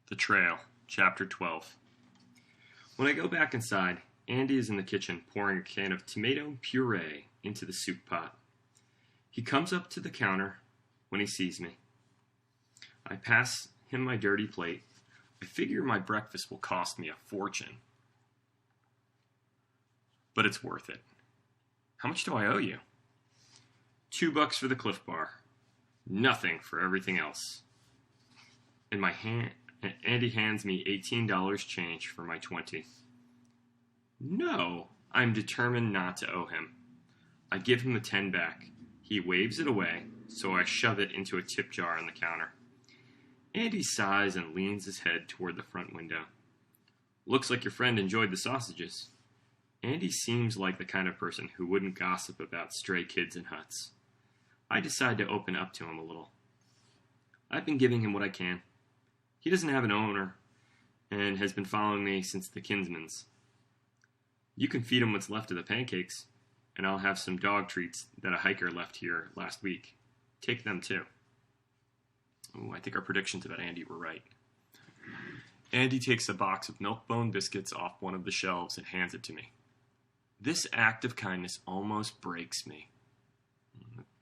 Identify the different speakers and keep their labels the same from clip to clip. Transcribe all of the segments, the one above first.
Speaker 1: The Trail, Chapter 12. When I go back inside, Andy is in the kitchen pouring a can of tomato puree into the soup pot. He comes up to the counter when he sees me. I pass him my dirty plate. I figure my breakfast will cost me a fortune. But it's worth it. How much do I owe you? $2 for the Cliff Bar. Nothing for everything else. In my hand, Andy hands me $18 change for my 20. No, I'm determined not to owe him. I give him the 10 back. He waves it away, so I shove it into a tip jar on the counter. Andy sighs and leans his head toward the front window. Looks like your friend enjoyed the sausages. Andy seems like the kind of person who wouldn't gossip about stray kids in huts. I decide to open up to him a little. I've been giving him what I can. He doesn't have an owner and has been following me since the Kinsmans. You can feed him what's left of the pancakes, and I'll have some dog treats that a hiker left here last week. Take them too. Ooh, I think our predictions about Andy were right. Andy takes a box of Milk-Bone biscuits off one of the shelves and hands it to me. This act of kindness almost breaks me.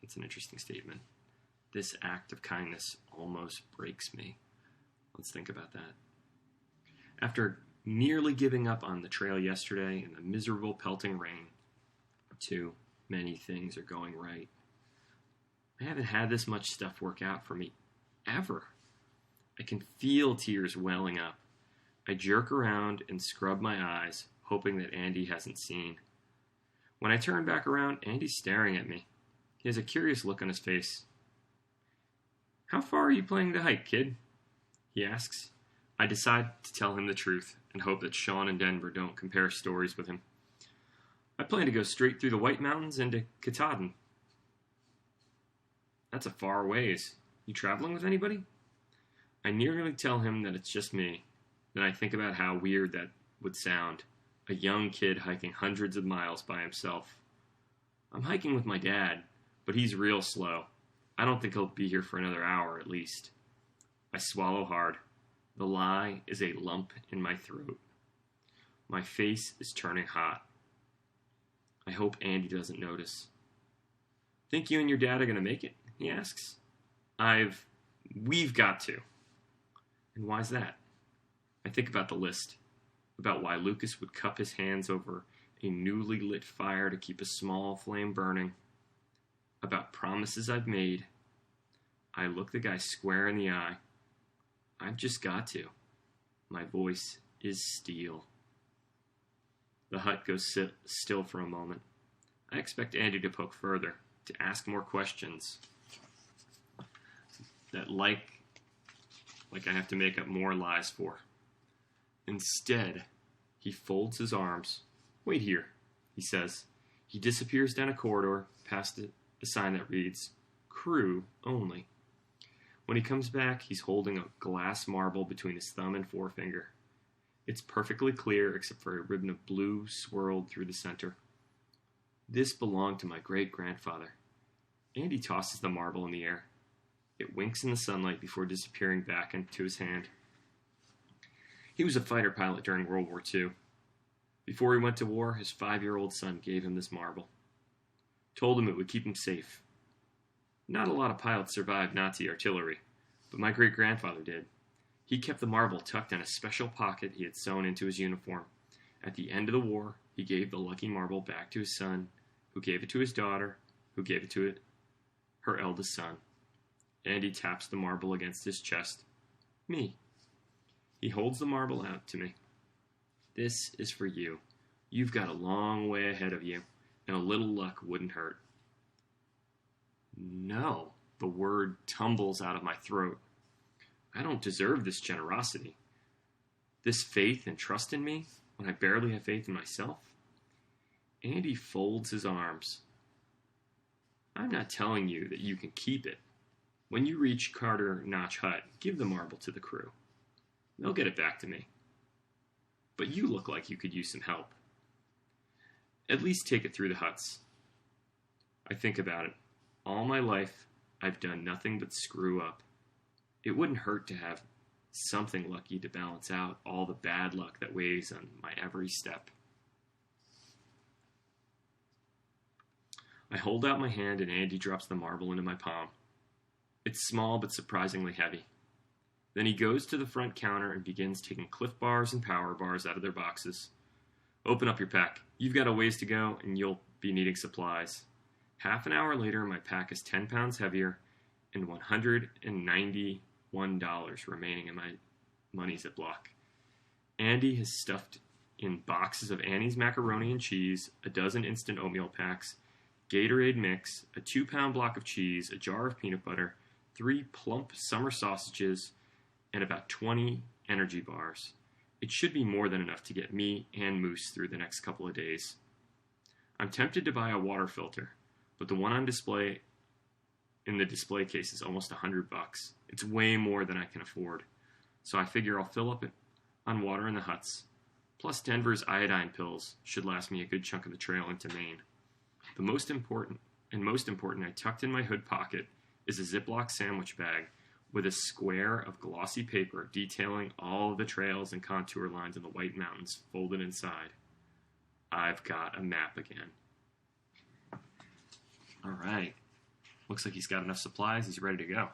Speaker 1: That's an interesting statement. This act of kindness almost breaks me. Let's think about that. After nearly giving up on the trail yesterday in the miserable pelting rain, too many things are going right. I haven't had this much stuff work out for me ever. I can feel tears welling up. I jerk around and scrub my eyes, hoping that Andy hasn't seen. When I turn back around, Andy's staring at me. He has a curious look on his face. How far are you planning to hike, kid? He asks. I decide to tell him the truth and hope that Sean and Denver don't compare stories with him. I plan to go straight through the White Mountains into Katahdin. That's a far ways. You traveling with anybody? I nearly tell him that it's just me. Then I think about how weird that would sound. A young kid hiking hundreds of miles by himself. I'm hiking with my dad, but he's real slow. I don't think he'll be here for another hour at least. I swallow hard. The lie is a lump in my throat. My face is turning hot. I hope Andy doesn't notice. Think you and your dad are going to make it? He asks. We've got to. And why's that? I think about the list. About why Lucas would cup his hands over a newly lit fire to keep a small flame burning. About promises I've made. I look the guy square in the eye. I've just got to. My voice is steel. The hut goes still for a moment. I expect Andy to poke further, to ask more questions. That like I have to make up more lies for. Instead, he folds his arms. Wait here, he says. He disappears down a corridor past a sign that reads, Crew Only. When he comes back, he's holding a glass marble between his thumb and forefinger. It's perfectly clear except for a ribbon of blue swirled through the center. This belonged to my great-grandfather. Andy tosses the marble in the air. It winks in the sunlight before disappearing back into his hand. He was a fighter pilot during World War II. Before he went to war, his 5-year-old son gave him this marble. Told him it would keep him safe. Not a lot of pilots survived Nazi artillery, but my great-grandfather did. He kept the marble tucked in a special pocket he had sewn into his uniform. At the end of the war, he gave the lucky marble back to his son, who gave it to his daughter, who gave it to her eldest son. Andy taps the marble against his chest. Me. He holds the marble out to me. This is for you. You've got a long way ahead of you, and a little luck wouldn't hurt. No, the word tumbles out of my throat. I don't deserve this generosity. This faith and trust in me when I barely have faith in myself. Andy folds his arms. I'm not telling you that you can keep it. When you reach Carter Notch Hut, give the marble to the crew. They'll get it back to me. But you look like you could use some help. At least take it through the huts. I think about it. All my life, I've done nothing but screw up. It wouldn't hurt to have something lucky to balance out all the bad luck that weighs on my every step. I hold out my hand and Andy drops the marble into my palm. It's small but surprisingly heavy. Then he goes to the front counter and begins taking Cliff Bars and Power Bars out of their boxes. Open up your pack. You've got a ways to go and you'll be needing supplies. Half an hour later, my pack is 10 pounds heavier and $191 remaining in my money Ziploc. Andy has stuffed in boxes of Annie's macaroni and cheese, a dozen instant oatmeal packs, Gatorade mix, a 2-pound block of cheese, a jar of peanut butter, 3 plump summer sausages, and about 20 energy bars. It should be more than enough to get me and Moose through the next couple of days. I'm tempted to buy a water filter, but the one on display in the display case is almost $100. It's way more than I can afford. So I figure I'll fill up on water in the huts. Plus Denver's iodine pills should last me a good chunk of the trail into Maine. The most important, I tucked in my hood pocket is a Ziploc sandwich bag with a square of glossy paper detailing all of the trails and contour lines in the White Mountains folded inside. I've got a map again. All right. Looks like he's got enough supplies. He's ready to go.